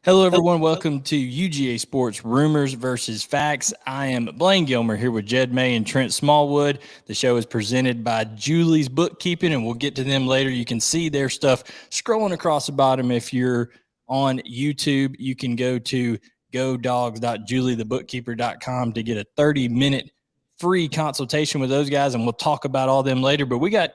Hello, everyone. Welcome to UGA Sports Rumors versus Facts. I am Blaine Gilmer here with Jed May and Trent Smallwood. The show is presented by Julie's Bookkeeping, and we'll get to them later. You can see their stuff scrolling across the bottom. If you're on YouTube, you can go to godogs.juliethebookkeeper.com to get a 30-minute free consultation with those guys, and we'll talk about all them later. But we got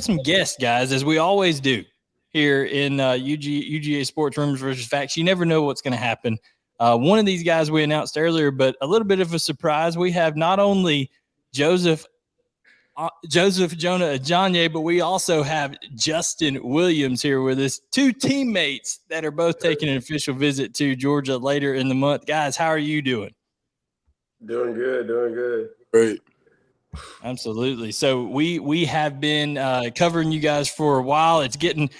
some guests, guys, as we always do here in UGA Sports Rumors versus Facts. You never know what's going to happen. One of these guys we announced earlier, but a little bit of a surprise. We have not only Joseph Jonah-Ajonye, but we also have Justin Williams here with us, two teammates that are both taking an official visit to Georgia later in the month. Guys, how are you doing? Doing good. Great. Absolutely. So we have been covering you guys for a while. It's getting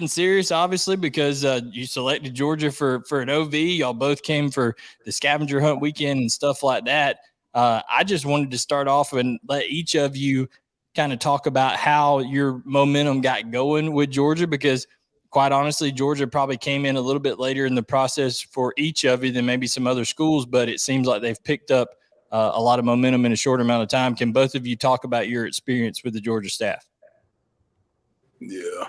serious, obviously, because you selected Georgia for an OV. Y'all both came for the scavenger hunt weekend and stuff like that. I just wanted to start off and let each of you kind of talk about how your momentum got going with Georgia, because quite honestly, Georgia probably came in a little bit later in the process for each of you than maybe some other schools, but it seems like they've picked up a lot of momentum in a short amount of time. Can both of you talk about your experience with the Georgia staff? Yeah.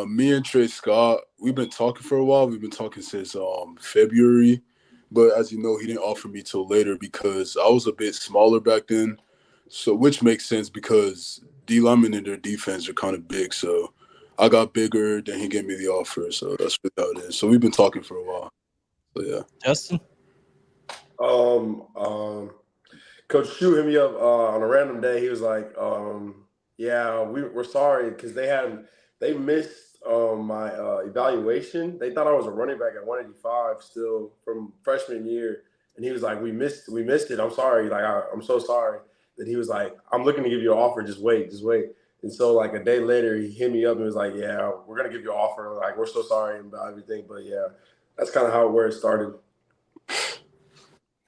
Me and Trey Scott, we've been talking for a while. We've been talking since February. But as you know, he didn't offer me till later because I was a bit smaller back then. So which makes sense because D linemen in their defense are kind of big. So I got bigger, then he gave me the offer. So that's really how it is. So we've been talking for a while. So yeah. Justin? Coach Shu hit me up on a random day. He was like, yeah, we're sorry because they missed my evaluation. They thought I was a running back at 185 still from freshman year. And he was like, we missed it. I'm sorry. Like, I'm so sorry. That he was like, I'm looking to give you an offer. Just wait. And so like a day later, he hit me up and was like, yeah, we're going to give you an offer. Like, we're so sorry about everything. But yeah, that's kind of where it started.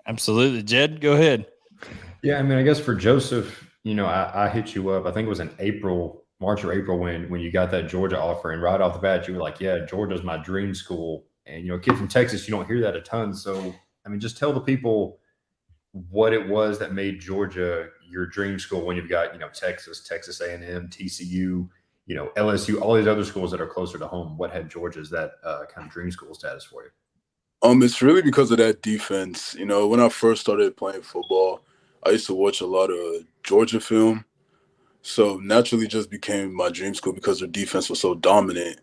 Absolutely. Jed, go ahead. Yeah, I mean, I guess for Joseph, I hit you up. I think it was in March or April when you got that Georgia offer. And right off the bat, you were like, yeah, Georgia's my dream school. And, a kid from Texas, you don't hear that a ton. So, I mean, just tell the people what it was that made Georgia your dream school when you've got, Texas A&M, TCU, LSU, all these other schools that are closer to home. What had Georgia as that kind of dream school status for you? It's really because of that defense. When I first started playing football, I used to watch a lot of Georgia film. So naturally just became my dream school because their defense was so dominant.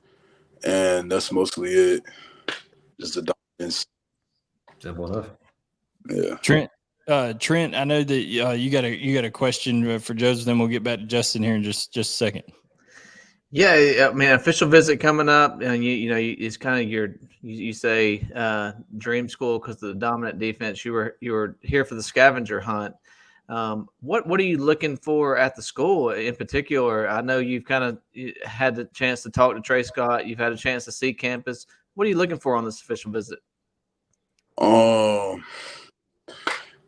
And that's mostly it. Just the dominance. Simple enough. Yeah. Trent, I know that you got a question for Joseph, then we'll get back to Justin here in just a second. Yeah, I mean, official visit coming up, and it's kind of you say dream school because of the dominant defense. You were here for the scavenger hunt. What are you looking for at the school in particular? I know you've kind of had the chance to talk to Trey Scott. You've had a chance to see campus. What are you looking for on this official visit?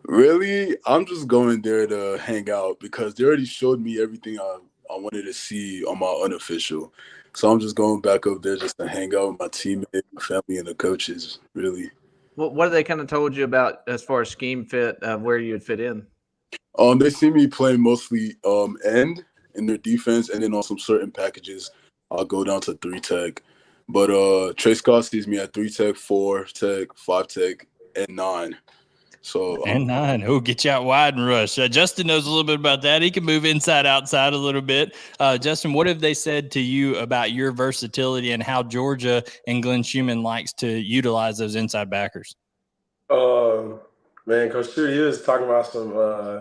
Really, I'm just going there to hang out because they already showed me everything I wanted to see on my unofficial. So I'm just going back up there just to hang out with my teammates, my family, and the coaches, really. What have they kind of told you about as far as scheme fit, where you would fit in? They see me playing mostly end in their defense, and then on some certain packages, I'll go down to 3-tech. But Trey Scott sees me at 3-tech, 4-tech, 5-tech, and 9. So And 9. Oh, get you out wide and rush. Justin knows a little bit about that. He can move inside, outside a little bit. Justin, what have they said to you about your versatility and how Georgia and Glenn Schumann likes to utilize those inside backers? Man, Coach Shooter, he was talking about some,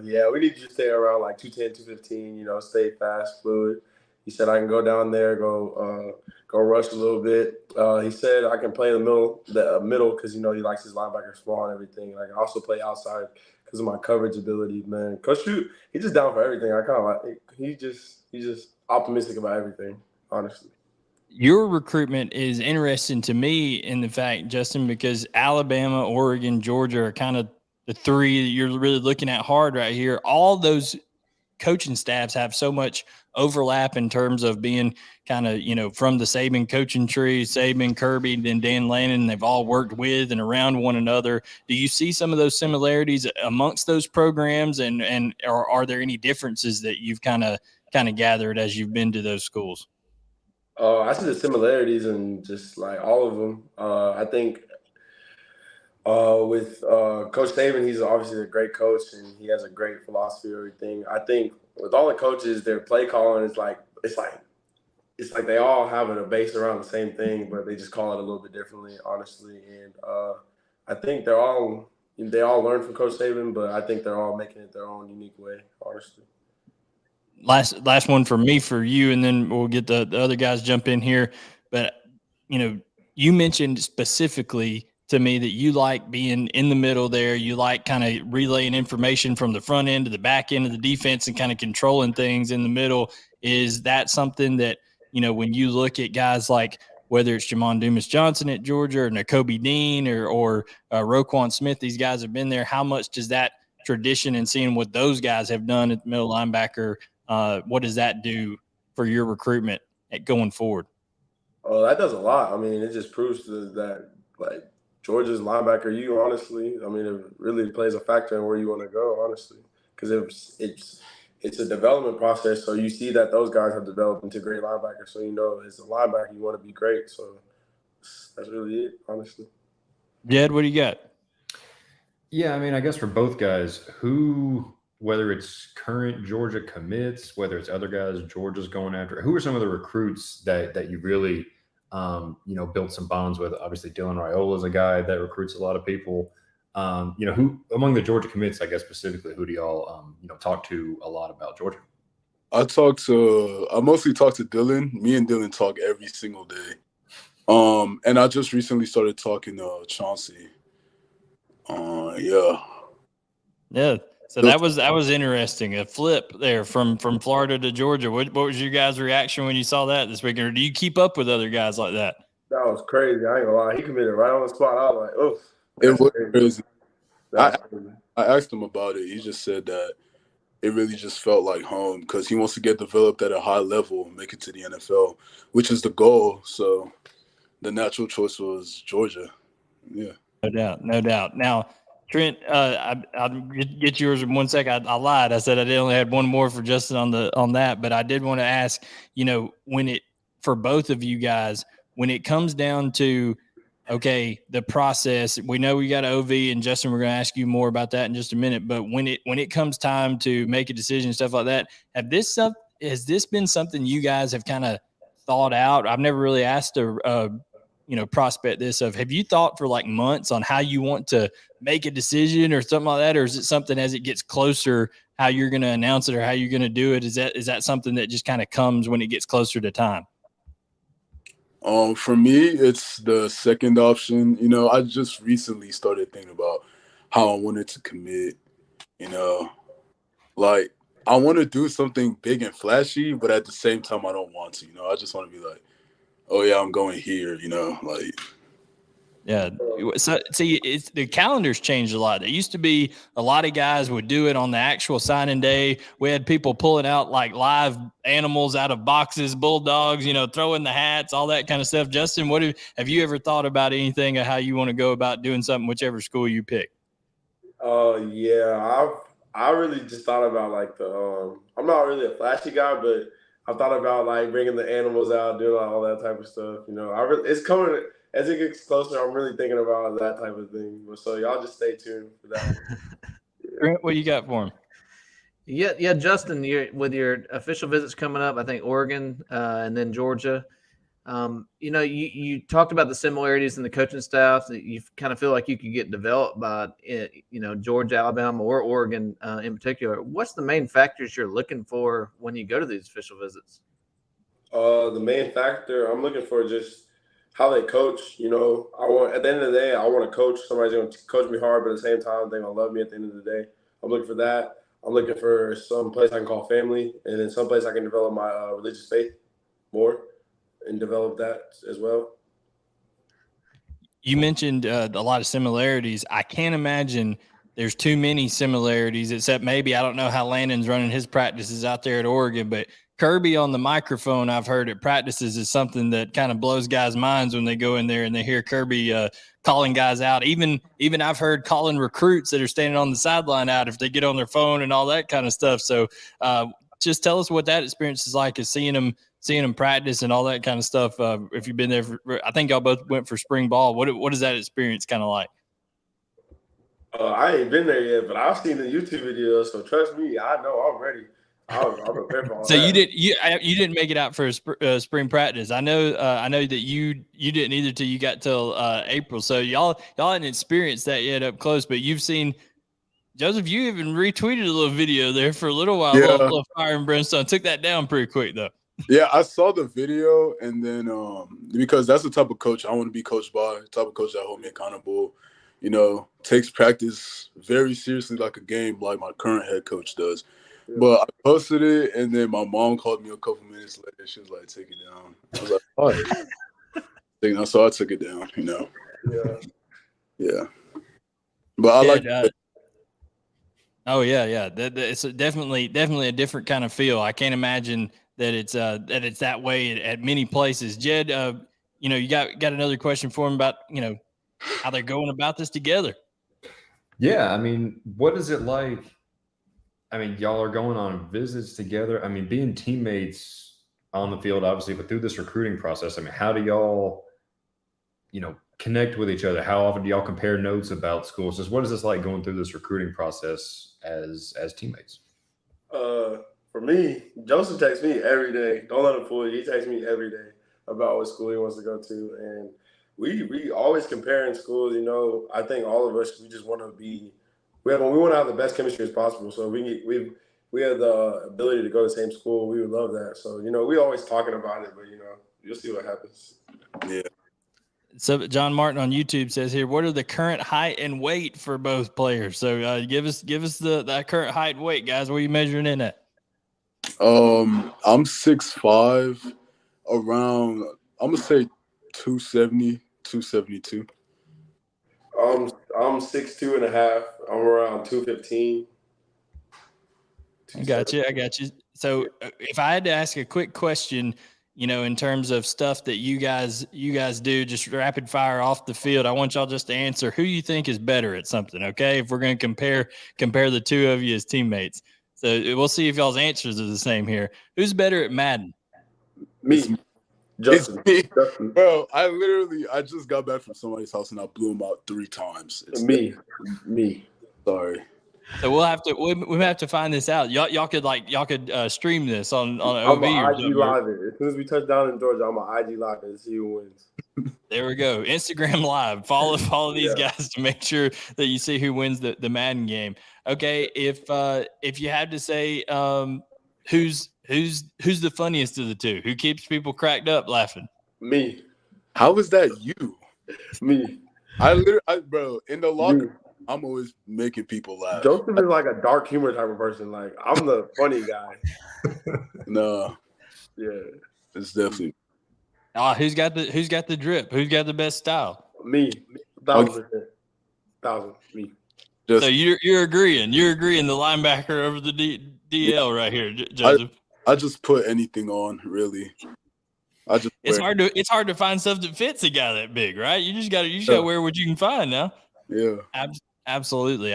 we need you to stay around like 210, 215, stay fast, fluid. He said I can go down there, go rush a little bit. He said I can play in the middle because, he likes his linebacker small and everything. I can also play outside because of my coverage ability, man. Coach Shoot, he's just down for everything. I kind of like he's just optimistic about everything, honestly. Your recruitment is interesting to me in the fact, Justin, because Alabama, Oregon, Georgia are kind of the three that you're really looking at hard right here. All those coaching staffs have so much overlap in terms of being kind of, from the Saban coaching tree, Saban, Kirby, and Dan Lannon, they've all worked with and around one another. Do you see some of those similarities amongst those programs, and are there any differences that you've kind of gathered as you've been to those schools? I see the similarities in just like all of them. I think with Coach Saban, he's obviously a great coach and he has a great philosophy of everything. I think with all the coaches, their play calling is it's like they all have a base around the same thing, but they just call it a little bit differently, honestly. And I think they all learn from Coach Saban, but I think they're all making it their own unique way, honestly. Last one for me, for you, and then we'll get the other guys jump in here. But, you mentioned specifically to me that you like being in the middle there. You like kind of relaying information from the front end to the back end of the defense and kind of controlling things in the middle. Is that something that, when you look at guys like whether it's Jamon Dumas-Johnson at Georgia or Nakobe Dean or Roquan Smith, these guys have been there. How much does that tradition and seeing what those guys have done at the middle linebacker, what does that do for your recruitment going forward? Oh, that does a lot. I mean, it just proves that like Georgia's linebacker, honestly, I mean, it really plays a factor in where you want to go, honestly, because it's a development process. So you see that those guys have developed into great linebackers. So as a linebacker, you want to be great. So that's really it, honestly. Jed, what do you got? Yeah, I mean, I guess for both guys, whether it's current Georgia commits, whether it's other guys Georgia's going after, who are some of the recruits that you really, built some bonds with? Obviously, Dylan Raiola is a guy that recruits a lot of people. Who among the Georgia commits, I guess specifically, who do y'all, talk to a lot about Georgia? I mostly talk to Dylan. Me and Dylan talk every single day. And I just recently started talking to Chauncey. Yeah. So that was interesting. A flip there from Florida to Georgia. What was your guys' reaction when you saw that this weekend? Or do you keep up with other guys like that? That was crazy. I ain't gonna lie. He committed right on the spot. I was like, oh. It was crazy. I asked him about it. He just said that it really just felt like home because he wants to get developed at a high level and make it to the NFL, which is the goal. So the natural choice was Georgia. Yeah. No doubt. Now, Trent, I'll get yours in 1 second. I lied. I said I only had one more for Justin on that, but I did want to ask, for both of you guys, when it comes down to, okay, the process, we know we got OV, and Justin, we're going to ask you more about that in just a minute. But when it comes time to make a decision and stuff like that, has this been something you guys have kind of thought out? I've never really asked prospect this have you thought for like months on how you want to make a decision or something like that? Or is it something as it gets closer, how you're going to announce it or how you're going to do it? Is that something that just kind of comes when it gets closer to time? For me, it's the second option. I just recently started thinking about how I wanted to commit, like I want to do something big and flashy, but at the same time, I don't want to, I just want to be like, oh yeah, I'm going here, like. Yeah. So see, the calendar's changed a lot. It used to be a lot of guys would do it on the actual signing day. We had people pulling out like live animals out of boxes, bulldogs, throwing the hats, all that kind of stuff. Justin, have you ever thought about anything of how you want to go about doing something, whichever school you pick? Yeah, I really just thought about like I'm not really a flashy guy, but I thought about like bringing the animals out, doing all that type of stuff. It's coming as it gets closer. I'm really thinking about that type of thing. So y'all just stay tuned for that. Grant, what you got for him? Yeah, Justin, with your official visits coming up, I think Oregon and then Georgia. You talked about the similarities in the coaching staff that you kind of feel like you could get developed by, Georgia, Alabama, or Oregon in particular. What's the main factors you're looking for when you go to these official visits? The main factor I'm looking for just how they coach. At the end of the day, I want to coach. Somebody's going to coach me hard, but at the same time, they're going to love me at the end of the day. I'm looking for that. I'm looking for some place I can call family, and then some place I can develop my religious faith more and develop that as well. You mentioned a lot of similarities. I can't imagine there's too many similarities, except maybe, I don't know how Landon's running his practices out there at Oregon, but Kirby on the microphone, I've heard at practices, is something that kind of blows guys' minds when they go in there and they hear Kirby calling guys out. Even I've heard calling recruits that are standing on the sideline out if they get on their phone and all that kind of stuff. So just tell us what that experience is like, is seeing them practice and all that kind of stuff. If you've been there, I think y'all both went for spring ball. What is that experience kind of like? I ain't been there yet, but I've seen the YouTube videos. So trust me, I know I'm ready. I'm prepared for all So that. you didn't make it out for a spring practice. I know that you didn't either till you got till April. So y'all hadn't experienced that yet up close, but you've seen. Joseph, you even retweeted a little video there for a little while, Yeah. little fire and brimstone. Took that down pretty quick though. Yeah, I saw the video, and then because that's the type of coach I want to be coached by, the type of coach that hold me accountable, takes practice very seriously like a game, like my current head coach does. Yeah. But I posted it, and then my mom called me a couple minutes later. She was like, "Take it down." I was like, "All right." So I took it down. Yeah. But I like. Oh yeah. It's definitely a different kind of feel. I can't imagine that it's that way at many places. Jed, you got another question for him about how they're going about this together. Yeah, I mean, what is it like? I mean, y'all are going on visits together. I mean, being teammates on the field, obviously, but through this recruiting process, I mean, how do y'all, connect with each other? How often do y'all compare notes about schools? Just what is this like going through this recruiting process as teammates? For me, Joseph texts me every day. Don't let him fool you. He texts me every day about what school he wants to go to, and we always compare in schools. I think all of us, we just want to be. We want to have the best chemistry as possible. So we have the ability to go to the same school. We would love that. So we always talking about it, but you'll see what happens. Yeah. So John Martin on YouTube says here, what are the current height and weight for both players? So give us that current height and weight, guys. What are you measuring in at? I'm 6'5", around, I'm gonna say 270, 272. I'm 6'2" and a half. I'm around 215. I got you. So if I had to ask a quick question, in terms of stuff that you guys do, just rapid fire off the field, I want y'all just to answer who you think is better at something. Okay, if we're going to compare the two of you as teammates, so we'll see if y'all's answers are the same here. Who's better at Madden? Me. Justin. Bro, I just got back from somebody's house and I blew him out 3 times. It's me. Sorry. So we have to find this out. Y'all could stream this on OV. I'm IG live it. As soon as we touch down in Georgia, I'm on IG live it and see who wins. There we go. Instagram live. Follow these guys to make sure that you see who wins the Madden game. Okay, if you had to say who's the funniest of the two? Who keeps people cracked up laughing? Me. How is that you? Me. Bro, in the locker, I'm always making people laugh. Joseph is like a dark humor type of person. Like, I'm the funny guy. No. Yeah. It's definitely. Who's got the drip? Who's got the best style? Me. 1,000%. 1,000. Me. So you're agreeing. You're agreeing the linebacker over the DL right here, Joseph. I just put anything on, really. It's hard to find stuff that fits a guy that big, right? You just gotta wear what you can find now. Yeah. Absolutely.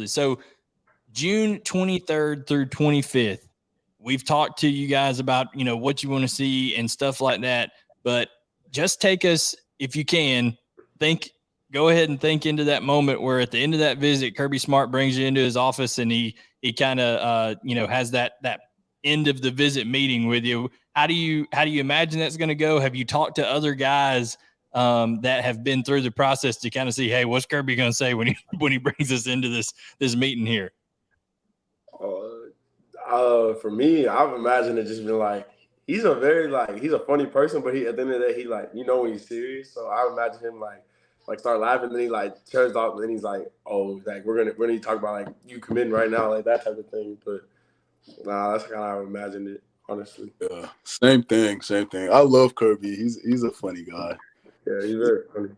So June 23rd through 25th, we've talked to you guys about, what you want to see and stuff like that, but just take us, if you can, go ahead and think into that moment where at the end of that visit, Kirby Smart brings you into his office and he kind of, has that end of the visit meeting with you. How do you imagine that's going to go? Have you talked to other guys that have been through the process to kind of see, hey, what's Kirby going to say when he brings us into this meeting here? For me, I've imagined it just been like, he's a funny person, but at the end of the day, he when he's serious. So I imagine him like start laughing, and then he turns off, and then he's like, oh, we're gonna talk about you committing right now, like that type of thing. But that's kind of how I imagined it, honestly. Yeah, same thing. I love Kirby. He's a funny guy. Yeah, he's very funny.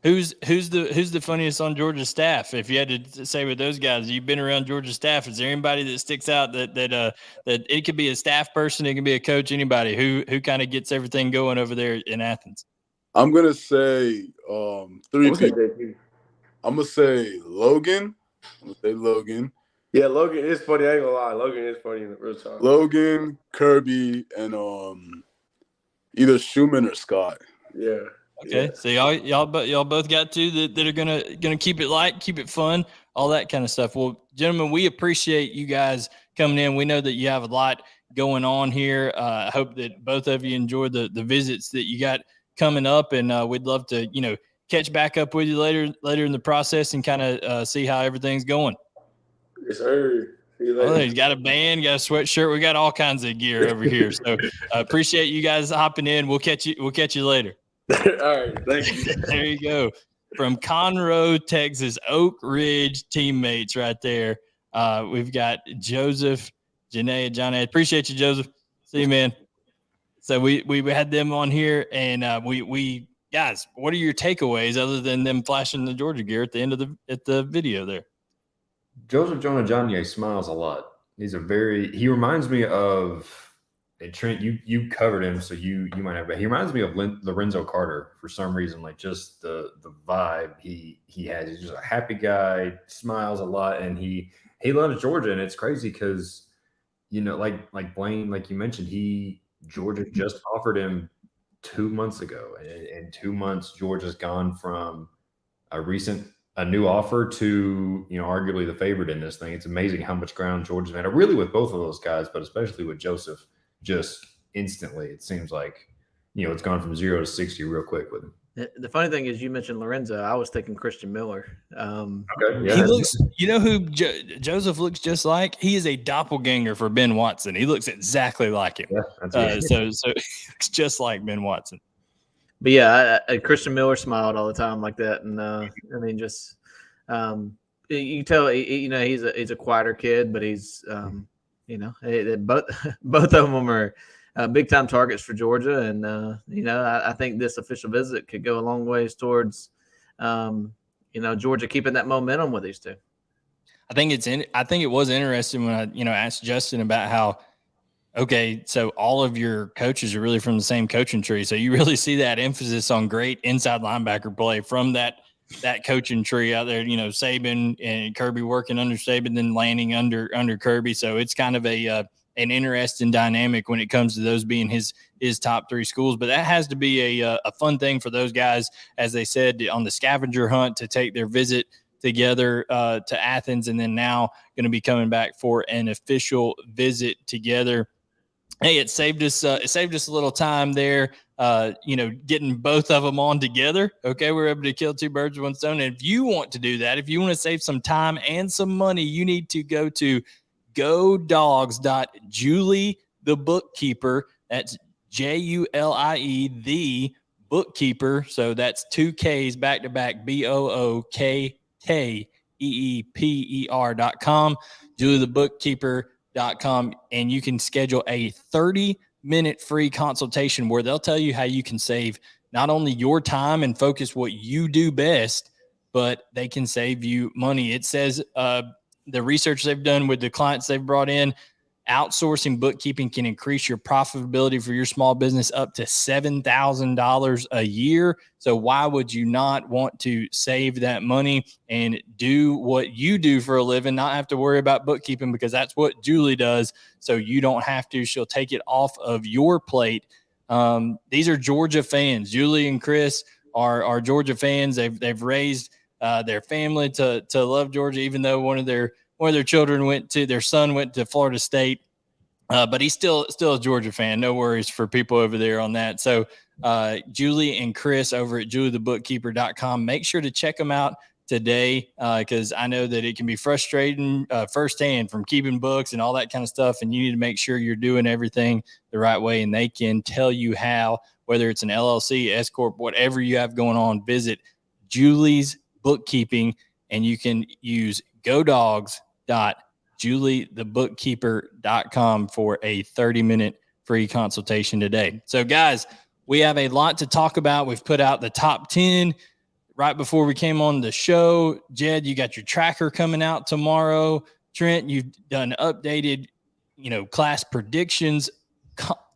Who's the funniest on Georgia's staff? If you had to say with those guys, you've been around Georgia's staff. Is there anybody that sticks out that it could be a staff person, it can be a coach, anybody who kind of gets everything going over there in Athens? I'm gonna say three people. I'm gonna say Logan. Yeah, Logan is funny. I ain't gonna lie. Logan is funny in the real time. Logan, Kirby, and either Schumann or Scott. Yeah. Okay, so y'all both got two that are gonna keep it light, keep it fun, all that kind of stuff. Well, gentlemen, we appreciate you guys coming in. We know that you have a lot going on here. I hope that both of you enjoyed the visits that you got coming up, and we'd love to catch back up with you later in the process and kind of see how everything's going. Yes, sir. See you later. Oh, he's got a band, got a sweatshirt. We got all kinds of gear over here. So appreciate you guys hopping in. We'll catch you later. All right, thank you. There you go. From Conroe, Texas, Oak Ridge teammates right there. We've got Joseph, Jonah-Ajone. Appreciate you, Joseph. See you, man. So we had them on here, and we guys, what are your takeaways other than them flashing the Georgia gear at the end of the video there? Joseph Jonah-Ajonye smiles a lot. He reminds me of, and Trent, you covered him, so you might have, but he reminds me of Lorenzo Carter for some reason, like just the vibe he has. He's just a happy guy, smiles a lot, and he loves Georgia, and it's crazy because, like Blaine, like you mentioned, Georgia just offered him 2 months ago, and in 2 months, Georgia's gone from a new offer to, arguably the favorite in this thing. It's amazing how much ground Georgia's made. Really with both of those guys, but especially with Joseph, just instantly, it seems like, it's gone from 0 to 60 real quick with him. The funny thing is, you mentioned Lorenzo. I was thinking Christian Miller. Okay, yeah. He looks, who Joseph looks just like? He is a doppelganger for Ben Watson. He looks exactly like him. Yeah, so he looks just like Ben Watson. But yeah, Christian Miller smiled all the time like that, and just you can tell, he's a quieter kid, but he's both of them are big time targets for Georgia, and I think this official visit could go a long ways towards Georgia keeping that momentum with these two. I think it was interesting when I asked Justin about how, okay, so all of your coaches are really from the same coaching tree. So you really see that emphasis on great inside linebacker play from that coaching tree out there, Saban and Kirby working under Saban, then landing under Kirby. So it's kind of an interesting dynamic when it comes to those being his top three schools. But that has to be a fun thing for those guys, as they said, on the scavenger hunt to take their visit together to Athens, and then now going to be coming back for an official visit together. Hey, it saved us a little time there, getting both of them on together. Okay, we're able to kill two birds with one stone. And if you want to do that, if you want to save some time and some money, you need to go to godogs.julie the bookkeeper. That's Julie the bookkeeper. So that's 2 K's back to back, bookkeeper.com, JulieTheBookkeeper.com, and you can schedule a 30-minute free consultation where they'll tell you how you can save not only your time and focus what you do best, but they can save you money. It says the research they've done with the clients they've brought in, outsourcing bookkeeping can increase your profitability for your small business up to $7,000 a year. So why would you not want to save that money and do what you do for a living, not have to worry about bookkeeping, because that's what Julie does. So you don't have to. She'll take it off of your plate. These are Georgia fans. Julie and Chris are Georgia fans. They've raised their family to love Georgia, even though one of their children their son went to Florida State, but he's still a Georgia fan. No worries for people over there on that. So Julie and Chris over at JulieTheBookkeeper.com, make sure to check them out today, because I know that it can be frustrating firsthand from keeping books and all that kind of stuff, and you need to make sure you're doing everything the right way, and they can tell you how, whether it's an LLC, S Corp, whatever you have going on. Visit Julie's Bookkeeping, and you can use godogs.juliethebookkeeper.com for a 30-minute free consultation today. So guys, we have a lot to talk about. We've put out the top 10 right before we came on the show, Jed, you got your tracker coming out tomorrow. Trent, you've done updated, class predictions.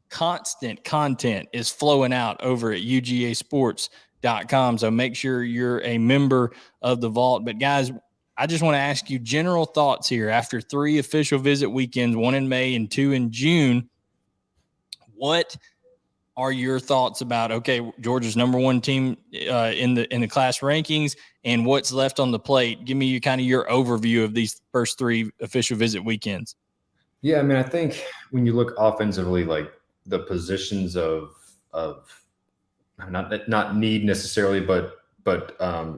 Constant content is flowing out over at UGASports.com. So make sure you're a member of the vault. But guys, I just want to ask you general thoughts here after 3 official visit weekends, 1 in May and 2 in June. What are your thoughts about, okay, Georgia's #1 team in the class rankings, and what's left on the plate? Give me your overview of these first 3 official visit weekends. Yeah, I mean, I think when you look offensively, like the positions of not need necessarily, but I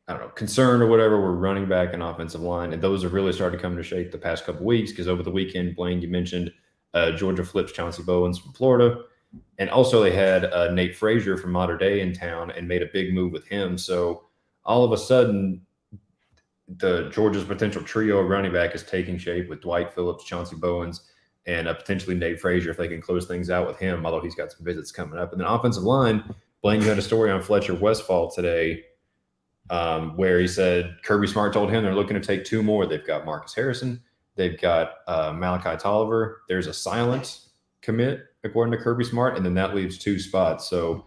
don't know, concern or whatever, we're running back and offensive line, and those have really started to come to shape the past couple of weeks, because over the weekend, Blaine, you mentioned Georgia flips Chauncey Bowens from Florida. And also they had Nate Frazier from Mater Dei in town and made a big move with him. So all of a sudden, the Georgia's potential trio of running back is taking shape with Dwight Phillips, Chauncey Bowens, and potentially Nate Frazier if they can close things out with him, although he's got some visits coming up. And then offensive line, Blaine, you had a story on Fletcher Westphal today where he said Kirby Smart told him they're looking to take 2 more. They've got Marcus Harrison. They've got Malachi Tolliver. There's a silent commit, according to Kirby Smart, and then that leaves 2 spots. So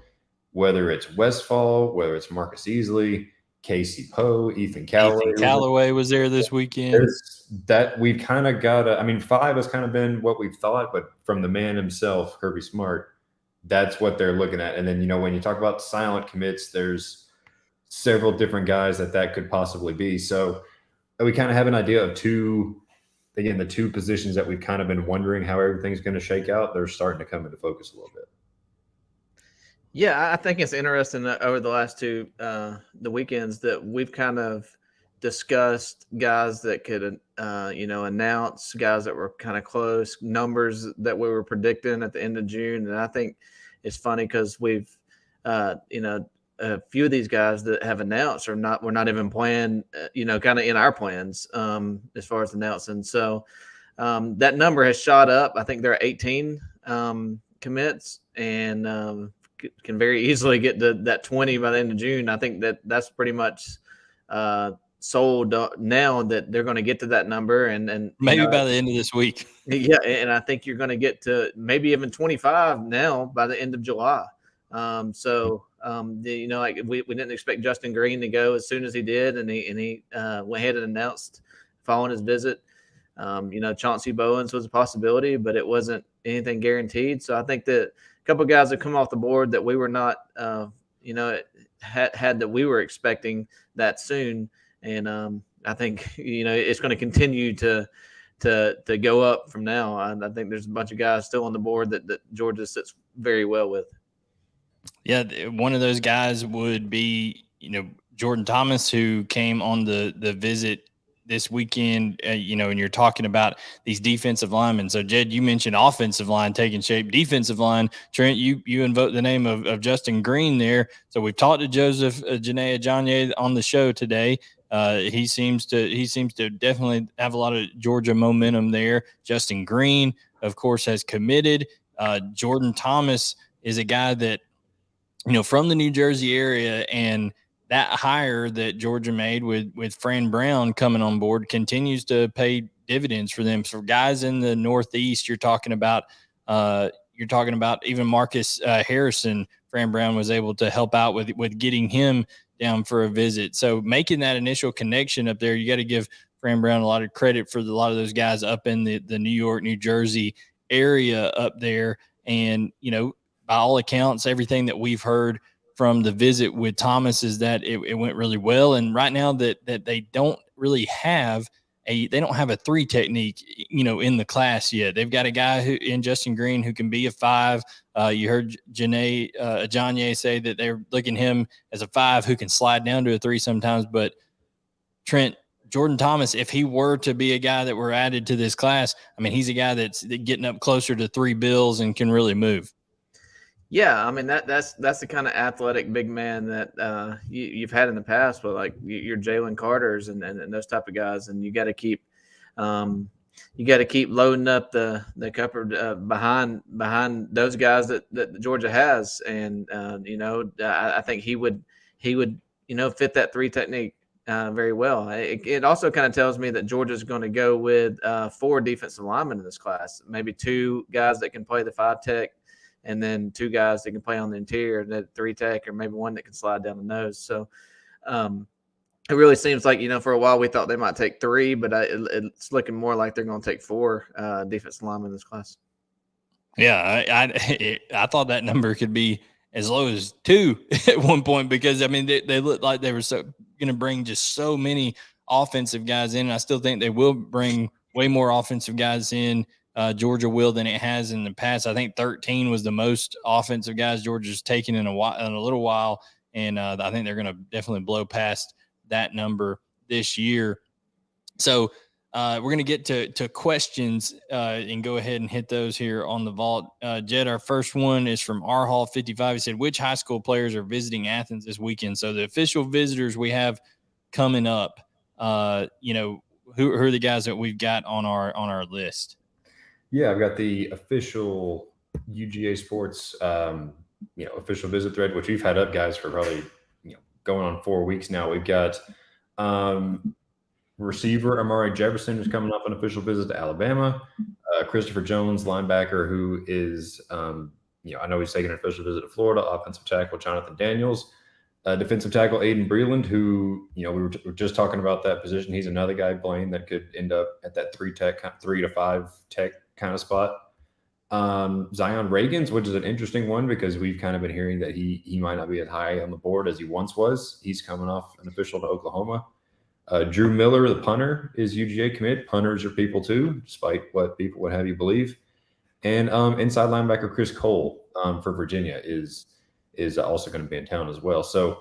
whether it's Westphal, whether it's Marcus Easley, Casey Poe, Ethan Callaway was there this weekend. That we've kind of got – 5 has kind of been what we've thought, but from the man himself, Kirby Smart, that's what they're looking at. And then, when you talk about silent commits, there's several different guys that could possibly be. So we kind of have an idea of 2 – again, the 2 positions that we've kind of been wondering how everything's going to shake out, they're starting to come into focus a little bit. Yeah, I think it's interesting that over the last 2 the weekends that we've kind of discussed guys that could, announce, guys that were kind of close, numbers that we were predicting at the end of June. And I think it's funny because we've, a few of these guys that have announced we're not even playing, kind of in our plans as far as announcing. So that number has shot up. I think there are 18 commits and can very easily get to that 20 by the end of June. I think that's pretty much sold now that they're going to get to that number and maybe by the end of this week. Yeah. And I think you're going to get to maybe even 25 now by the end of July. We didn't expect Justin Green to go as soon as he did, and he went ahead and announced following his visit. Chauncey Bowens was a possibility, but it wasn't anything guaranteed. So I think that a couple of guys have come off the board that we were not, had that we were expecting that soon, and I think it's going to continue to go up from now. I think there's a bunch of guys still on the board that Georgia sits very well with. Yeah, one of those guys would be, Jordan Thomas, who came on the visit this weekend, and you're talking about these defensive linemen. So, Jed, you mentioned offensive line taking shape. Defensive line, Trent, you invoked the name of Justin Green there. So we've talked to Jonah-Ajonye on the show today. He seems to definitely have a lot of Georgia momentum there. Justin Green, of course, has committed. Jordan Thomas is a guy that, from the New Jersey area, and that hire that Georgia made with Fran Brown coming on board continues to pay dividends for them. For guys in the Northeast, you're talking about even Marcus Harrison. Fran Brown was able to help out with getting him down for a visit. So making that initial connection up there, you got to give Fran Brown a lot of credit for a lot of those guys up in the New York, New Jersey area up there. And, by all accounts, everything that we've heard from the visit with Thomas is that it went really well. And right now that they don't really have a 3 technique, in the class yet. They've got a guy in Justin Green who can be a 5. You heard Jonah-Ajonye say that they're looking him as a 5 who can slide down to a 3 sometimes. But Trent, Jordan Thomas, if he were to be a guy that were added to this class, he's a guy that's getting up closer to 3 bills and can really move. Yeah, that's the kind of athletic big man that you've had in the past, but like your Jalen Carters and those type of guys, and you got to keep loading up the cupboard behind those guys that Georgia has, and I think he would fit that 3 technique very well. It also kind of tells me that Georgia's going to go with 4 defensive linemen in this class, maybe 2 guys that can play the 5 tech, and then 2 guys that can play on the interior, and that 3 tech, or maybe 1 that can slide down the nose. So it really seems like, for a while we thought they might take 3, but it's looking more like they're going to take 4 defensive linemen in this class. Yeah, I thought that number could be as low as 2 at one point, because they looked like they were going to bring just so many offensive guys in. And I still think they will bring way more offensive guys in. Georgia will than it has in the past. I think 13 was the most offensive guys Georgia's taken in a little while, and I think they're going to definitely blow past that number this year. So we're going to get to questions and go ahead and hit those here on the vault. Jed, our first one is from R Hall 55. He said, which high school players are visiting Athens this weekend? So the official visitors we have coming up, who are the guys that we've got on our list? Yeah, I've got the official UGASports, official visit thread, which we've had up, guys, for probably going on 4 weeks now. We've got receiver Amari Jefferson is coming up an official visit to Alabama. Christopher Jones, linebacker, who is, I know he's taking an official visit to Florida. Offensive tackle Jonathan Daniels. Defensive tackle Aiden Breland, who, we were just talking about that position. He's another guy, Blaine, that could end up at that 3 to 5 tech kind of spot. Zion Reagans, which is an interesting one because we've kind of been hearing that he might not be as high on the board as he once was. He's coming off an official to Oklahoma. Drew Miller, the punter, is UGA commit. Punters are people too, despite what people would have you believe. And inside linebacker Chris Cole for Virginia is also going to be in town as well. So,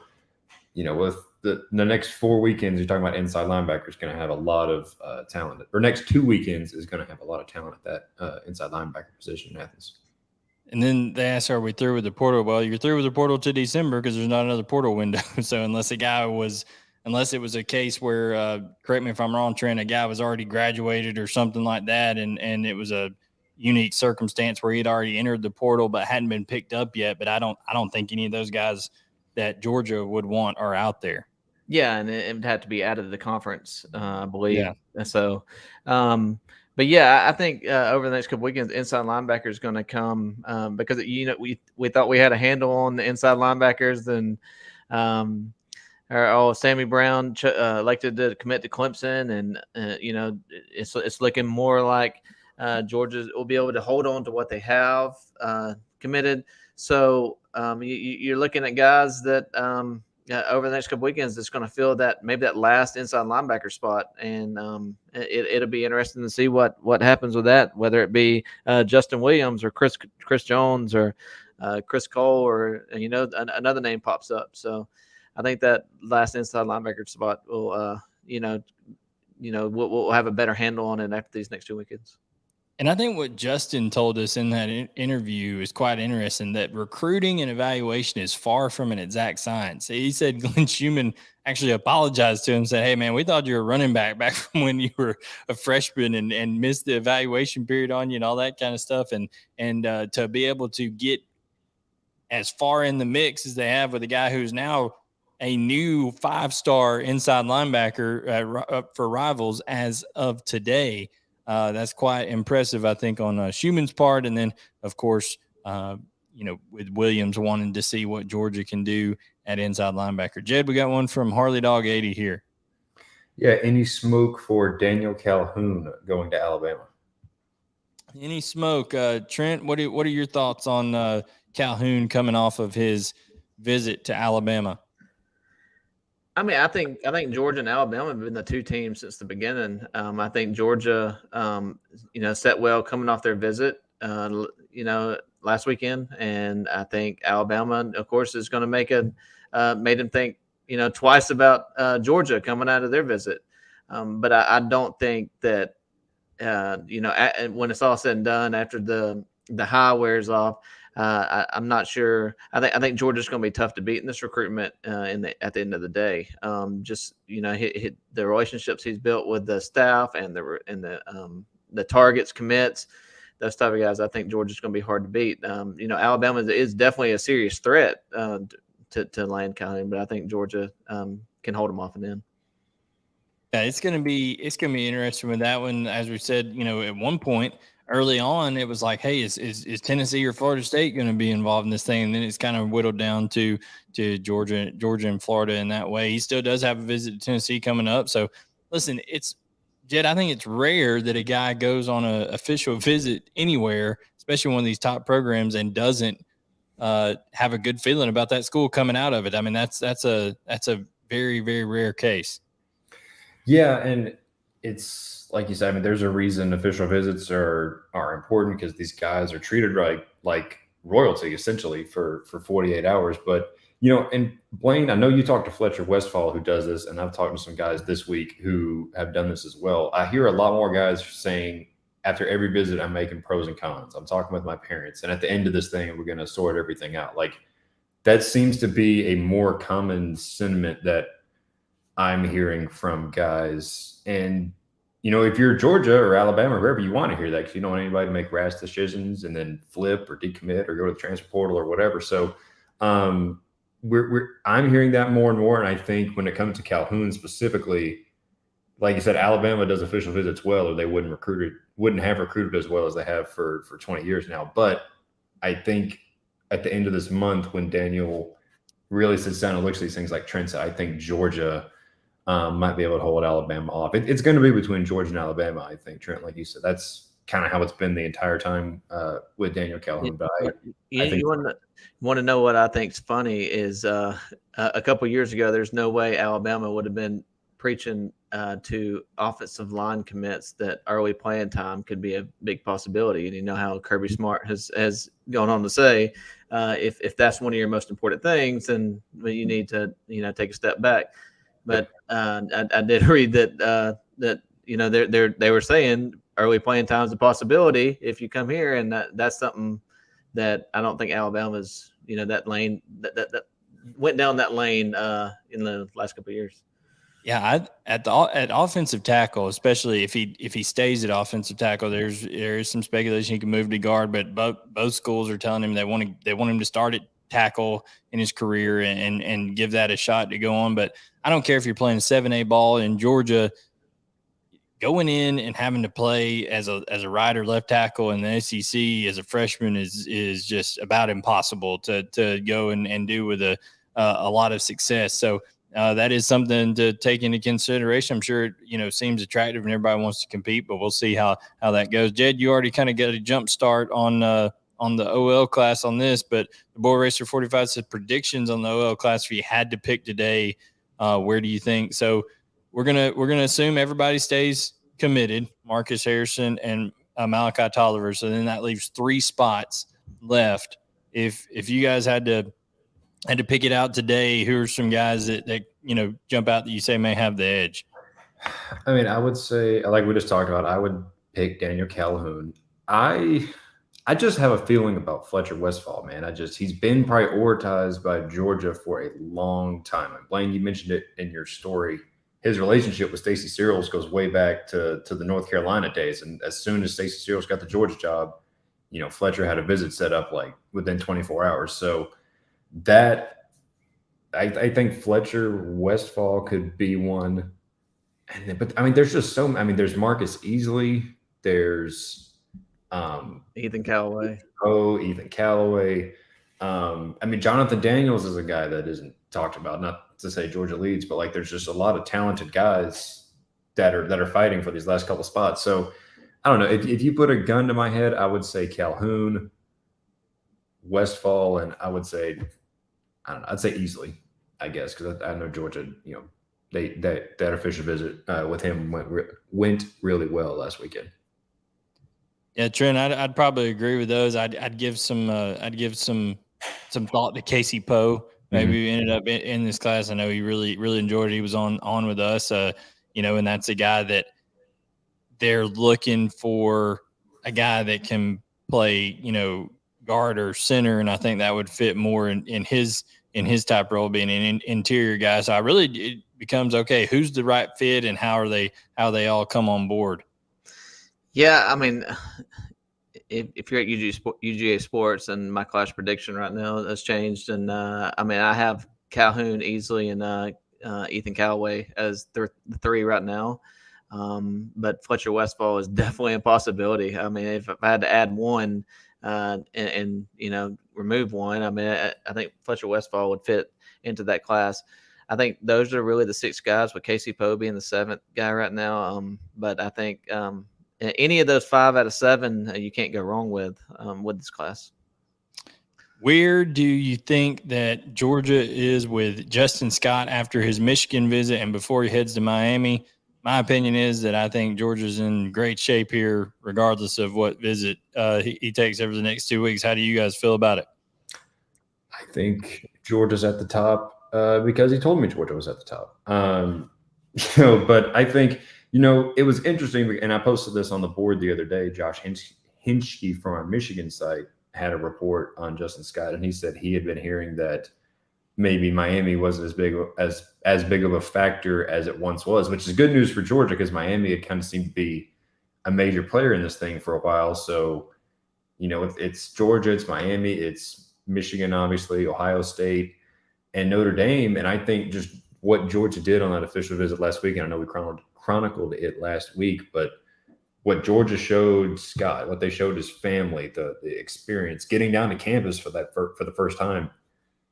with the next 4 weekends, you're talking about inside linebackers going to have a lot of talent. Or next 2 weekends is going to have a lot of talent at that inside linebacker position in Athens. And then they ask, are we through with the portal? Well, you're through with the portal to December because there's not another portal window. So unless it was a case where, correct me if I'm wrong, Trent, a guy was already graduated or something like that, and it was a unique circumstance where he'd already entered the portal but hadn't been picked up yet. But I don't think any of those guys that Georgia would want are out there. Yeah, and it would have to be out of the conference, I believe. Yeah. So, but yeah, I think over the next couple weekends, inside linebacker is going to come because we thought we had a handle on the inside linebackers, and Sammy Brown elected to commit to Clemson, and it's looking more like Georgia will be able to hold on to what they have committed. So you're looking at guys that over the next couple weekends that's going to fill that last inside linebacker spot, and it'll be interesting to see what happens with that, whether it be Justin Williams or Chris Jones or Chris Cole or another name pops up. So I think that last inside linebacker spot will we'll have a better handle on it after these next 2 weekends. And I think what Justin told us in that interview is quite interesting, that recruiting and evaluation is far from an exact science. He said Glenn Schumann actually apologized to him, said, hey, man, we thought you were a running back from when you were a freshman and missed the evaluation period on you and all that kind of stuff. And to be able to get as far in the mix as they have with a guy who's now a new 5-star inside linebacker for Rivals as of today, that's quite impressive, I think, on Schumann's part. And then, of course, with Williams wanting to see what Georgia can do at inside linebacker. Jed, we got one from Harley Dog 80 here. Yeah, any smoke for Daniel Calhoun going to Alabama? Any smoke? Trent, what are your thoughts on Calhoun coming off of his visit to Alabama? I mean, I think Georgia and Alabama have been the 2 teams since the beginning. I think Georgia, set well coming off their visit, last weekend, and I think Alabama, of course, is going to made them think, twice about Georgia coming out of their visit. But I don't think that, when it's all said and done, after the high wears off, I'm not sure. I think Georgia's going to be tough to beat in this recruitment at the end of the day. The relationships he's built with the staff and the targets, commits, those type of guys. I think Georgia's going to be hard to beat. Alabama is definitely a serious threat to land Calhoun, but I think Georgia can hold him off and in. Yeah, it's gonna be interesting with that one. As we said, at one point early on, it was like, hey, is Tennessee or Florida State going to be involved in this thing? And then it's kind of whittled down to Georgia and Florida in that way. He still does have a visit to Tennessee coming up. So listen, Jed, I think it's rare that a guy goes on an official visit anywhere, especially one of these top programs, and doesn't have a good feeling about that school coming out of it. I mean, that's a very, very rare case. Yeah, and it's like you said, I mean, there's a reason official visits are important, because these guys are treated like royalty essentially for 48 hours. But and Blaine, I know you talked to Fletcher Westphal, who does this, and I've talked to some guys this week who have done this as well. I hear a lot more guys saying, after every visit, I'm making pros and cons. I'm talking with my parents, and at the end of this thing, we're going to sort everything out. Like, that seems to be a more common sentiment that I'm hearing from guys. And if you're Georgia or Alabama or wherever, you want to hear that, because you don't want anybody to make rash decisions and then flip or decommit or go to the transfer portal or whatever. So I'm hearing that more and more. And I think when it comes to Calhoun specifically, like you said, Alabama does official visits well, or they wouldn't have recruited as well as they have for 20 years now. But I think at the end of this month, when Daniel really sits down and looks at these things like Trent said, I think Georgia might be able to hold Alabama off. It's going to be between Georgia and Alabama, I think, Trent, like you said. That's kind of how it's been the entire time with Daniel Calhoun. But I think you want to know what I think is funny is a couple of years ago, there's no way Alabama would have been preaching to offensive line commits that early playing time could be a big possibility. And you know how Kirby Smart has gone on to say, if that's one of your most important things, then you need to take a step back. But I did read that they were saying early playing time is a possibility if you come here, and that's something that I don't think Alabama's that lane that went down that lane in the last couple of years. Yeah, at offensive tackle, especially if he stays at offensive tackle, there is some speculation he can move to guard, but both schools are telling him they want him to start at tackle in his career and give that a shot to go on. But I don't care if you're playing 7A ball in Georgia, going in and having to play as a right or left tackle in the SEC as a freshman is just about impossible to go and do with a lot of success. So that is something to take into consideration. I'm sure it seems attractive and everybody wants to compete, but we'll see how that goes. Jed, you already kind of got a jump start on the OL class on this, but the Boy Racer 45 says predictions on the OL class. If you had to pick today, where do you think? So we're gonna assume everybody stays committed, Marcus Harrison and Malachi Tolliver. So then that leaves 3 spots left. If you guys had to pick it out today, who are some guys that jump out that you say may have the edge? I mean, I would say, like we just talked about, I would pick Daniel Calhoun. I just have a feeling about Fletcher Westphal, man. He's been prioritized by Georgia for a long time. And Blaine, you mentioned it in your story. His relationship with Stacey Searles goes way back to the North Carolina days. And as soon as Stacey Searles got the Georgia job, Fletcher had a visit set up like within 24 hours. So that I think Fletcher Westphal could be one. But I mean, there's just there's Marcus Easley. There's Ethan Callaway. Ethan Callaway. I mean, Jonathan Daniels is a guy that isn't talked about, not to say Georgia leads, but like there's just a lot of talented guys that are fighting for these last couple spots. So I don't know. If you put a gun to my head, I would say Calhoun, Westphal, and I would say, I don't know, I'd say Easley, I guess, because I know Georgia, that official visit with him went really well last weekend. Yeah, Trent, I'd probably agree with those. I'd give some thought to Casey Poe. Maybe ended up in this class. I know he really, really enjoyed it. He was on with us, and that's a guy that they're looking for, a guy that can play, guard or center, and I think that would fit more in his type role, being an interior guy. So it becomes, okay, who's the right fit and how they all come on board. Yeah, I mean, if you're at UGA Sports, and my class prediction right now has changed, and I mean I have Calhoun easily and Ethan Callaway as the three right now. But Fletcher Westfall is definitely a possibility. I mean, if I had to add one and remove one, I mean, I think Fletcher Westfall would fit into that class. I think those are really the 6 guys, with Casey Poe being the 7th guy right now. But I think any of those 5 out of 7 you can't go wrong with this class. Where do you think that Georgia is with Justin Scott after his Michigan visit and before he heads to Miami? My opinion is that I think Georgia's in great shape here, regardless of what visit he takes over the next 2 weeks. How do you guys feel about it? I think Georgia's at the top because he told me Georgia was at the top. But I think, it was interesting, and I posted this on the board the other day. Josh Hinchke from our Michigan site had a report on Justin Scott, and he said he had been hearing that maybe Miami wasn't as big of a factor as it once was, which is good news for Georgia because Miami had kind of seemed to be a major player in this thing for a while. So, it's Georgia, it's Miami, it's Michigan, obviously, Ohio State, and Notre Dame. And I think just what Georgia did on that official visit last week, and I know we chronicled it last week, but what Georgia showed Scott, what they showed his family, the experience, getting down to campus for the first time.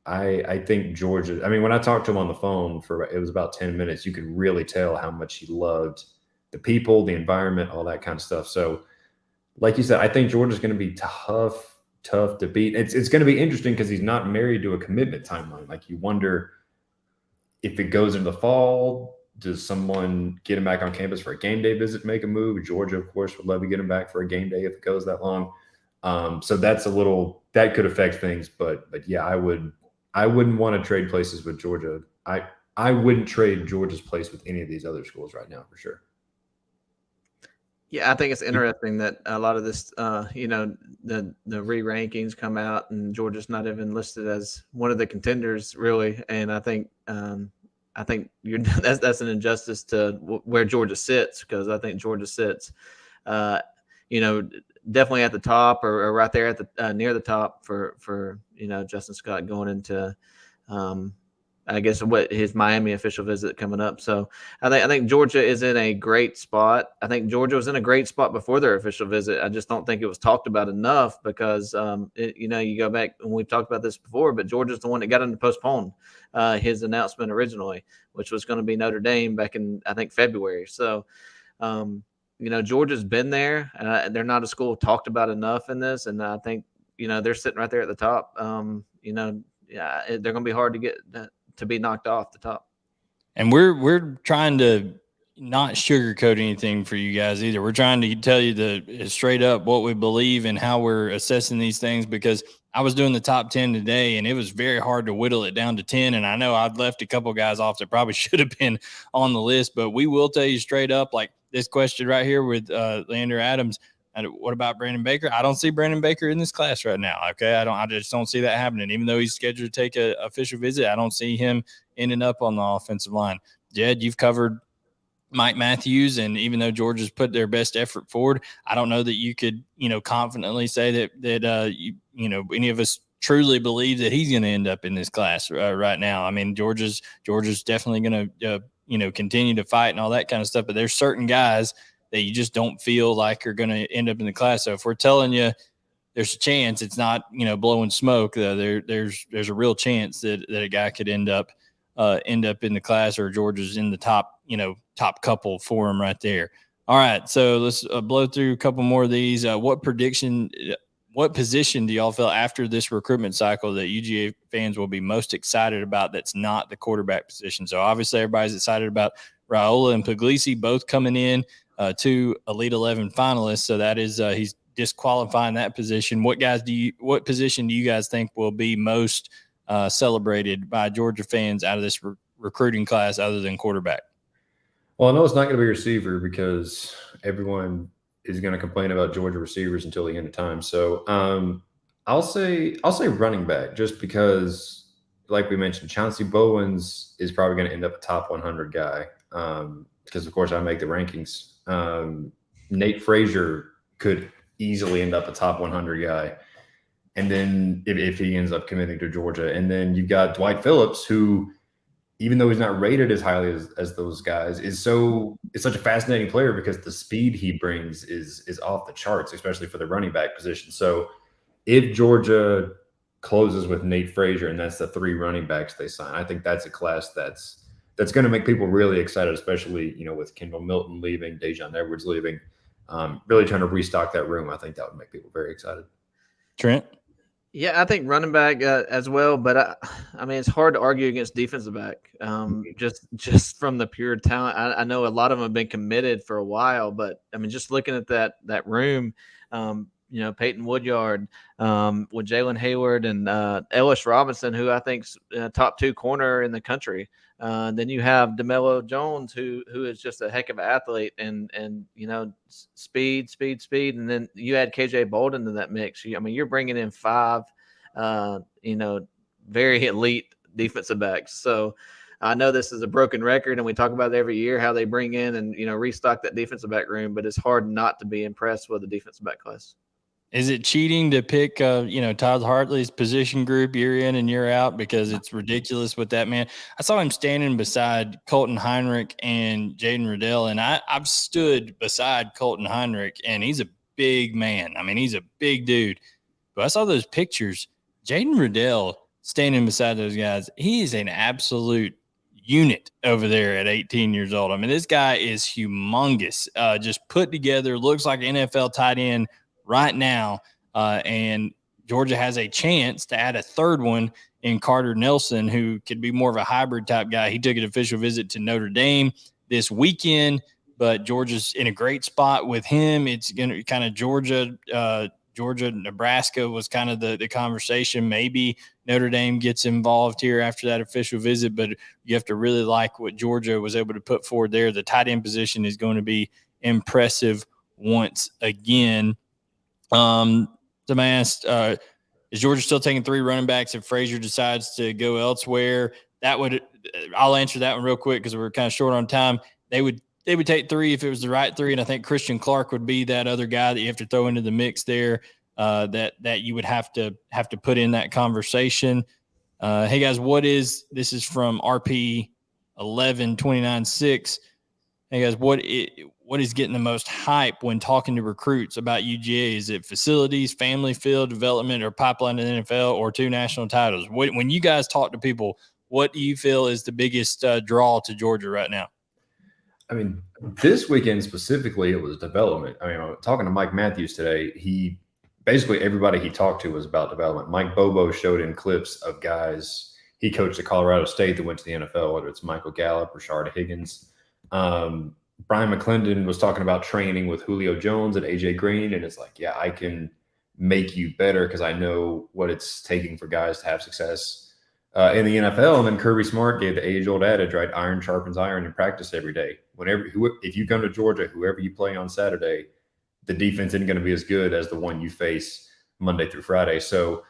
I think Georgia, I mean, when I talked to him on the phone it was about 10 minutes, you could really tell how much he loved the people, the environment, all that kind of stuff. So like you said, I think Georgia's going to be tough to beat. It's going to be interesting because he's not married to a commitment timeline. Like, you wonder if it goes into the fall, does someone get him back on campus for a game day visit, make a move? Georgia, of course, would love to get him back for a game day if it goes that long. So that could affect things, but yeah, I wouldn't want to trade places with Georgia. I wouldn't trade Georgia's place with any of these other schools right now, for sure. Yeah, I think it's interesting that a lot of this, the re-rankings come out and Georgia's not even listed as one of the contenders, really. And I think that's an injustice to where Georgia sits, because I think Georgia sits, definitely at the top or right there at the near the top for Justin Scott going into I guess what his Miami official visit coming up. So I think Georgia is in a great spot. I think Georgia was in a great spot before their official visit. I just don't think it was talked about enough because you go back and we've talked about this before, but Georgia's the one that got him to postpone his announcement originally, which was going to be Notre Dame back in, I think, February. So Georgia's been there. They're not a school talked about enough in this, and I think they're sitting right there at the top. They're going to be hard to get to be knocked off the top. And we're trying to not sugarcoat anything for you guys either. We're trying to tell you the straight up what we believe and how we're assessing these things, because I was doing the top 10 today and it was very hard to whittle it down to 10. And I know I've left a couple guys off that probably should have been on the list, but we will tell you straight up, like this question right here with Leander Adams. And what about Brandon Baker? I don't see Brandon Baker in this class right now. Okay. I just don't see that happening. Even though he's scheduled to take an official visit, I don't see him ending up on the offensive line. Jed, you've covered Mike Matthews, and even though Georgia's put their best effort forward, I don't know that you could, confidently say that any of us truly believe that he's going to end up in this class right now. I mean, Georgia's definitely going to, continue to fight and all that kind of stuff, but there's certain guys that you just don't feel like are going to end up in the class. So if we're telling you there's a chance, it's not, blowing smoke. There's a real chance that a guy could end up in the class, or Georgia's in the top, top couple for him right there. All right. So let's blow through a couple more of these. What position do y'all feel after this recruitment cycle that UGA fans will be most excited about that's not the quarterback position? So obviously everybody's excited about Raiola and Puglisi both coming in. 2 Elite 11 finalists. So that is he's disqualifying that position. What position do you guys think will be most celebrated by Georgia fans out of this recruiting class other than quarterback? Well, I know it's not going to be receiver because everyone is going to complain about Georgia receivers until the end of time. So I'll say running back, just because, like we mentioned, Chauncey Bowens is probably going to end up a top 100 guy because, of course, I make the rankings. Nate Frazier could easily end up a top 100 guy. And then if he ends up committing to Georgia, and then you've got Dwight Phillips, who, even though he's not rated as highly as those guys, is such a fascinating player because the speed he brings is off the charts, especially for the running back position. So if Georgia closes with Nate Frazier and that's the 3 running backs they sign, I think that's a class that's going to make people really excited, especially, with Kendall Milton leaving, Dejon Edwards leaving, really trying to restock that room. I think that would make people very excited. Trent? Yeah, I think running back as well, but I mean, it's hard to argue against defensive back. Just from the pure talent, I know a lot of them have been committed for a while, but I mean, just looking at that room, Peyton Woodyard, with Jalen Hayward and Ellis Robinson, who I think's top 2 corner in the country. Then you have DeMelo Jones, who is just a heck of an athlete, and speed, and then you add KJ Bolden to that mix. I mean, you're bringing in 5, very elite defensive backs. So I know this is a broken record, and we talk about it every year how they bring in and restock that defensive back room, but it's hard not to be impressed with the defensive back class. Is it cheating to pick, Todd Hartley's position group year in and year out, because it's ridiculous with that man? I saw him standing beside Colton Heinrich and Jaden Riddell, and I've stood beside Colton Heinrich, and he's a big man. I mean, he's a big dude. But I saw those pictures. Jaden Riddell standing beside those guys, he is an absolute unit over there at 18 years old. I mean, this guy is humongous, just put together, looks like an NFL tight end right now, and Georgia has a chance to add a 3rd one in Carter Nelson, who could be more of a hybrid type guy. He took an official visit to Notre Dame this weekend, but Georgia's in a great spot with him. It's going to kind of Georgia, Nebraska was kind of the conversation. Maybe Notre Dame gets involved here after that official visit, but you have to really like what Georgia was able to put forward there. The tight end position is going to be impressive once again. Somebody asked, is Georgia still taking 3 running backs if Frazier decides to go elsewhere? I'll answer that one real quick because we're kind of short on time. They would take 3 if it was the right 3, and I think Christian Clark would be that other guy that you have to throw into the mix there. That you would have to put in that conversation. Hey guys, this is from RP 11-29-6. Hey guys, what is getting the most hype when talking to recruits about UGA? Is it facilities, family field development, or pipeline to the NFL, or 2 national titles? When you guys talk to people, what do you feel is the biggest draw to Georgia right now? I mean, this weekend specifically, it was development. I mean, talking to Mike Matthews today, basically everybody he talked to was about development. Mike Bobo showed in clips of guys he coached at Colorado State that went to the NFL, whether it's Michael Gallup or Rashard Higgins. Brian McClendon was talking about training with Julio Jones and AJ Green, and it's like, yeah, I can make you better because I know what it's taking for guys to have success in the NFL. And then Kirby Smart gave the age-old adage, right? Iron sharpens iron in practice every day. If you come to Georgia, whoever you play on Saturday, the defense isn't going to be as good as the one you face Monday through Friday. So,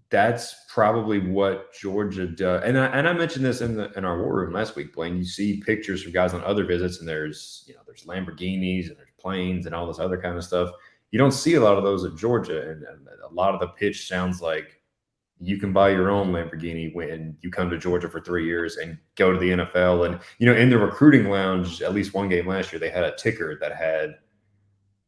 that's probably what Georgia does. And I mentioned this in our war room last week, Blaine. You see pictures from guys on other visits, and there's Lamborghinis and there's planes and all this other kind of stuff. You don't see a lot of those at Georgia, and a lot of the pitch sounds like you can buy your own Lamborghini when you come to Georgia for 3 years and go to the NFL. And in the recruiting lounge, at least one game last year, they had a ticker that had,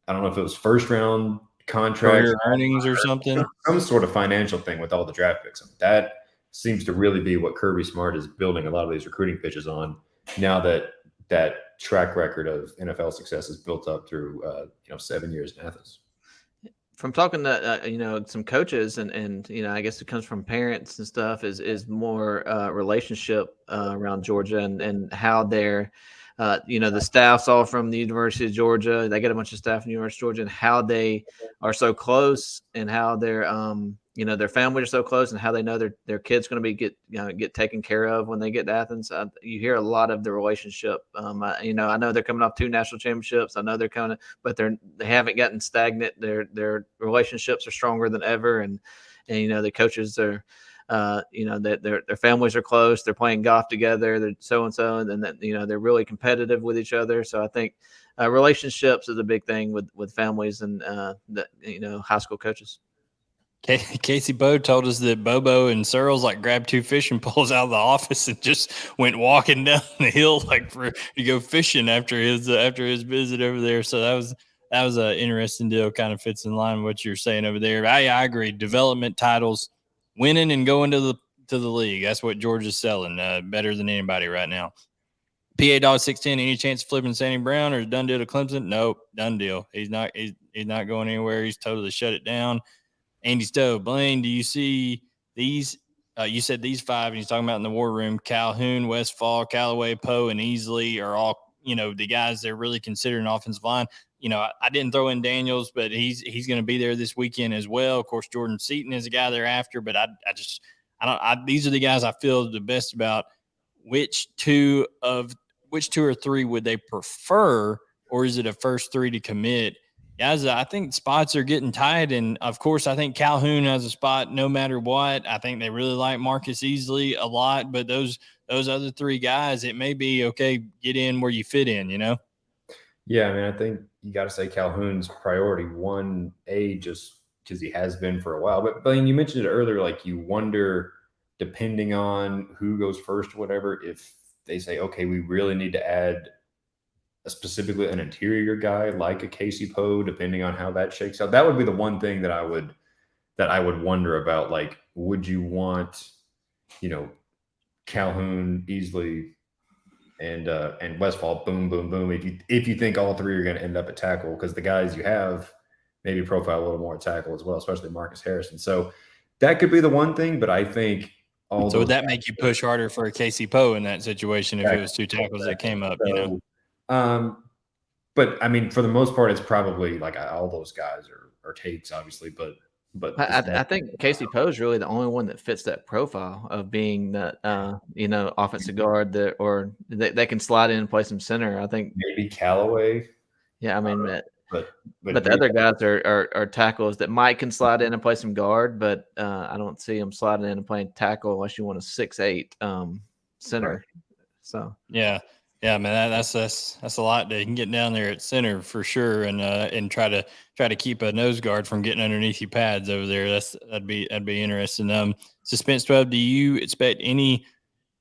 I don't know if it was first round contract earnings or something, some sort of financial thing with all the draft picks. That seems to really be what Kirby Smart is building a lot of these recruiting pitches on now that track record of NFL success is built up through 7 years in Athens. From talking to some coaches and I guess it comes from parents and stuff, is more relationship around Georgia and how they're the staff's all from the University of Georgia. They get a bunch of staff from the University of Georgia, and how they are so close, and how their families are so close, and how they know their kid's going to be get taken care of when they get to Athens. You hear a lot of the relationship. I know they're coming off 2 national championships. I know they're coming, but they haven't gotten stagnant. Their relationships are stronger than ever, and the coaches are. Their families are close. They're playing golf together. They're so and then they're really competitive with each other. So I think relationships is a big thing with families and high school coaches. Casey Bowe told us that Bobo and Searles like grabbed 2 fishing poles out of the office and just went walking down the hill to go fishing after his visit over there. So that was an interesting deal. Kind of fits in line with what you're saying over there. I agree. Development titles, winning and going to the league. That's what Georgia's selling better than anybody right now. PA Dog 610. Any chance of flipping Sandy Brown or is done deal to Clemson? Nope, done deal. He's not going anywhere. He's totally shut it down. Andy Stowe, Blaine, do you see these? You said these 5, and he's talking about in the war room. Calhoun, Westfall, Callaway, Poe, and Easley are all, the guys they're really considering offensive line. I didn't throw in Daniels, but he's going to be there this weekend as well. Of course, Jordan Seaton is a guy they're after, but these are the guys I feel the best about. Which two or three would they prefer, or is it a first 3 to commit? Guys, I think spots are getting tight, and of course, I think Calhoun has a spot no matter what. I think they really like Marcus Easley a lot, but those other 3 guys, it may be okay. Get in where you fit in, Yeah, I mean, I think you got to say Calhoun's priority 1A just because he has been for a while. But Blaine, you mentioned it earlier, like you wonder, depending on who goes first or whatever, if they say, okay, we really need to add specifically an interior guy like a Casey Poe, depending on how that shakes out. That would be the one thing that I would wonder about. Like, would you want, Calhoun, Easley, and Westfall, boom, boom, boom, if you think all 3 are going to end up at tackle, because the guys you have maybe profile a little more at tackle as well, especially Marcus Harrison. So that could be the one thing, but I think so would that make you push harder for a Casey Poe in that situation if it was 2 tackles that came up, But I mean, for the most part, it's probably like all those guys are takes, obviously, but I think Casey Poe is really the only one that fits that profile of being that offensive guard that they can slide in and play some center. I think maybe Callaway. Yeah, I mean, but the other guys are tackles that Mike can slide in and play some guard, but I don't see him sliding in and playing tackle unless you want a 6'8" center. Right. So yeah, man, that's a lot to get down there at center for sure, and try to keep a nose guard from getting underneath your pads over there. That'd be interesting. Suspense 12. Do you expect any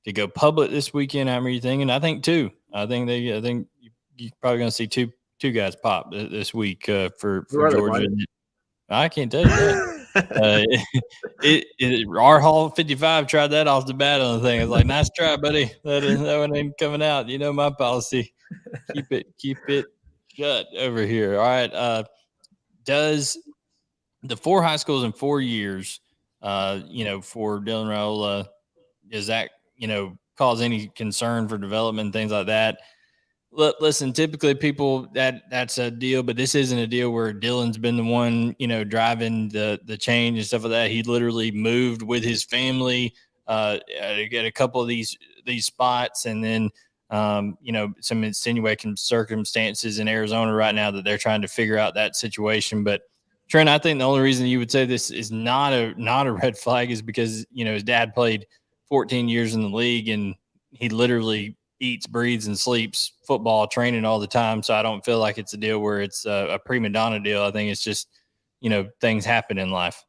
to go public this weekend? How are you thinking? I think 2. I think you're probably going to see two guys pop this week for Georgia. I can't tell you that. Our Hall 55 tried that off the bat on the thing. It's like, nice try, buddy. That one ain't coming out. You know my policy. Keep it shut over here. All right. Does the 4 high schools in 4 years, for Dylan Raiola, does that cause any concern for development and things like that? Listen, typically people that's a deal, but this isn't a deal where Dylan's been the one, driving the change and stuff like that. He literally moved with his family to get a couple of these spots, and then some insinuating circumstances in Arizona right now that they're trying to figure out that situation. But Trent, I think the only reason you would say this is not a red flag is because his dad played 14 years in the league, and he literally eats, breathes, and sleeps football, training all the time. So I don't feel like it's a deal where it's a prima donna deal. I think it's just, things happen in life.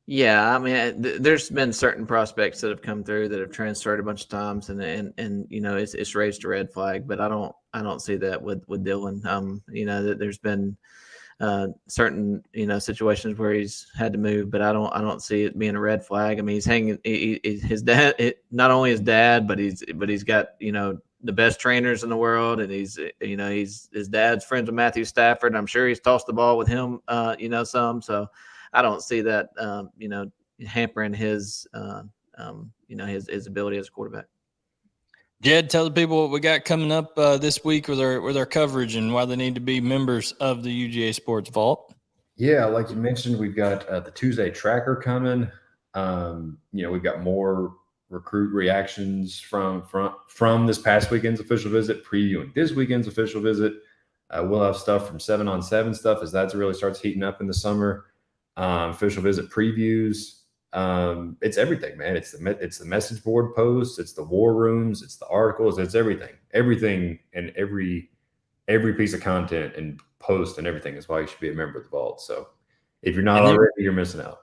Yeah, I mean, there's been certain prospects that have come through that have transferred a bunch of times, and it's raised a red flag. But I don't see that with Dylan. That there's been certain situations where he's had to move, but I don't see it being a red flag. I mean, he's hanging his dad, not only his dad, but he's got the best trainers in the world, and he's his dad's friends with Matthew Stafford. I'm sure he's tossed the ball with him some. So I don't see that hampering his his ability as a quarterback. Jed, tell the people what we got coming up this week with our coverage and why they need to be members of the UGA Sports Vault. Yeah, like you mentioned, we've got the Tuesday tracker coming. We've got more recruit reactions from this past weekend's official visit, previewing this weekend's official visit. We'll have stuff from 7-on-7 stuff as that really starts heating up in the summer. Official visit previews. It's everything, man. It's the message board posts, it's the war rooms, it's the articles, it's everything and every every piece of content and post and everything is why you should be a member of the Vault. So if you're not And already, you're missing out.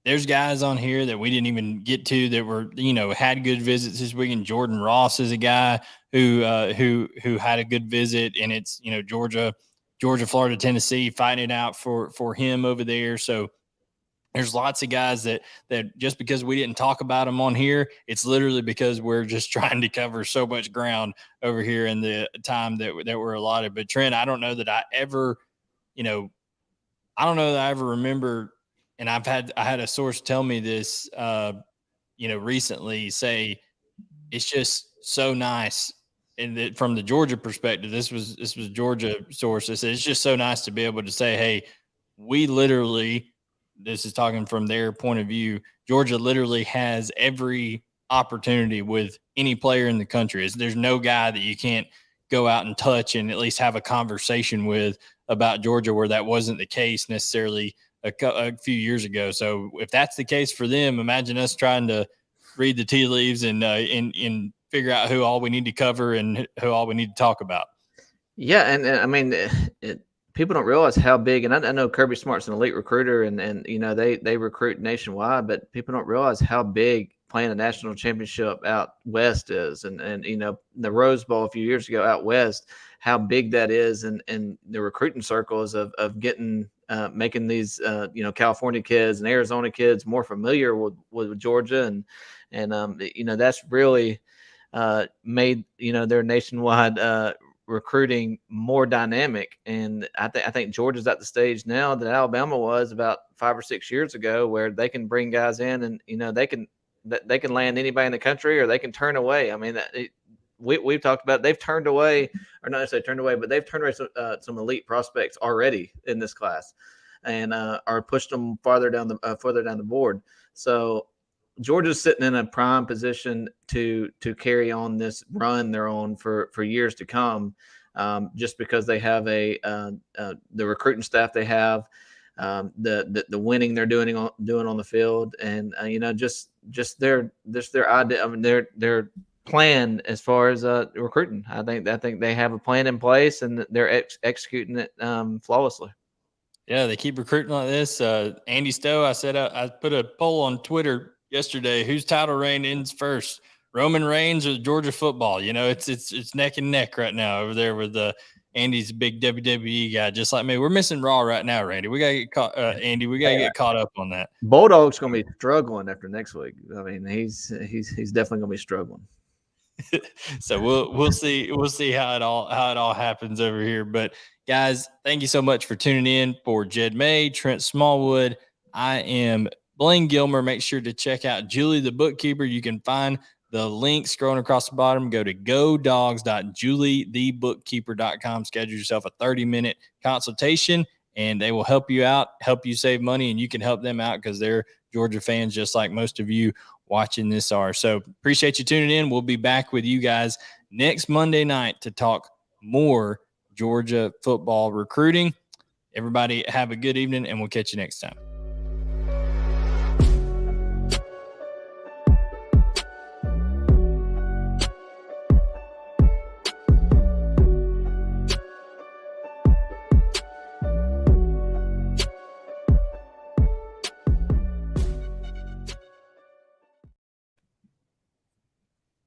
There's guys on here that we didn't even get to that were, had good visits this weekend. Jordan Ross is a guy who had a good visit, and it's, Georgia, Florida, Tennessee fighting it out for him over there. So there's lots of guys that just because we didn't talk about them on here, it's literally because we're just trying to cover so much ground over here in the time that we're allotted. But Trent, I don't know that I ever remember. And I had a source tell me this, recently, say it's just so nice. And that from the Georgia perspective, this was Georgia source. They said it's just so nice to be able to say, hey, we literally, this is talking from their point of view, Georgia literally has every opportunity with any player in the country. There's no guy that you can't go out and touch and at least have a conversation with about Georgia, where that wasn't the case necessarily a few years ago. So if that's the case for them, imagine us trying to read the tea leaves and figure out who all we need to cover and who all we need to talk about. Yeah, and I mean, people don't realize how big. And I know Kirby Smart's an elite recruiter, and they recruit nationwide, but people don't realize how big playing a national championship out west is, and the Rose Bowl a few years ago out west, how big that is, and the recruiting circles of getting making these California kids and Arizona kids more familiar with Georgia, and that's really made their nationwide recruiting more dynamic. And I think Georgia's at the stage now that Alabama was about 5 or 6 years ago, where they can bring guys in, and they can land anybody in the country, or they can turn away. I mean, we've talked about, they've turned away, or not necessarily turned away, but they've turned away some elite prospects already in this class, and are pushed them further down the board. So Georgia's sitting in a prime position to carry on this run they're on for years to come, just because they have the recruiting staff they have, the winning they're doing on the field, and just their idea. I mean, their plan as far as recruiting. I think they have a plan in place, and they're executing it flawlessly. Yeah, they keep recruiting like this. Andy Stowe, I put a poll on Twitter yesterday. Whose title reign ends first, Roman Reigns or Georgia football? It's neck and neck right now over there with Andy's a big WWE guy, just like me. We're missing Raw right now, Randy. We gotta get caught, Andy. We gotta get caught up on that. Bulldog's gonna be struggling after next week. I mean, he's definitely gonna be struggling. So we'll see how it all happens over here. But guys, thank you so much for tuning in. For Jed May, Trent Smallwood, I am Blaine Gilmer. Make sure to check out Julie the Bookkeeper. You can find the link scrolling across the bottom. Go to godogs.juliethebookkeeper.com. Schedule yourself a 30-minute consultation, and they will help you out, help you save money, and you can help them out because they're Georgia fans just like most of you watching this are. So appreciate you tuning in. We'll be back with you guys next Monday night to talk more Georgia football recruiting. Everybody have a good evening, and we'll catch you next time.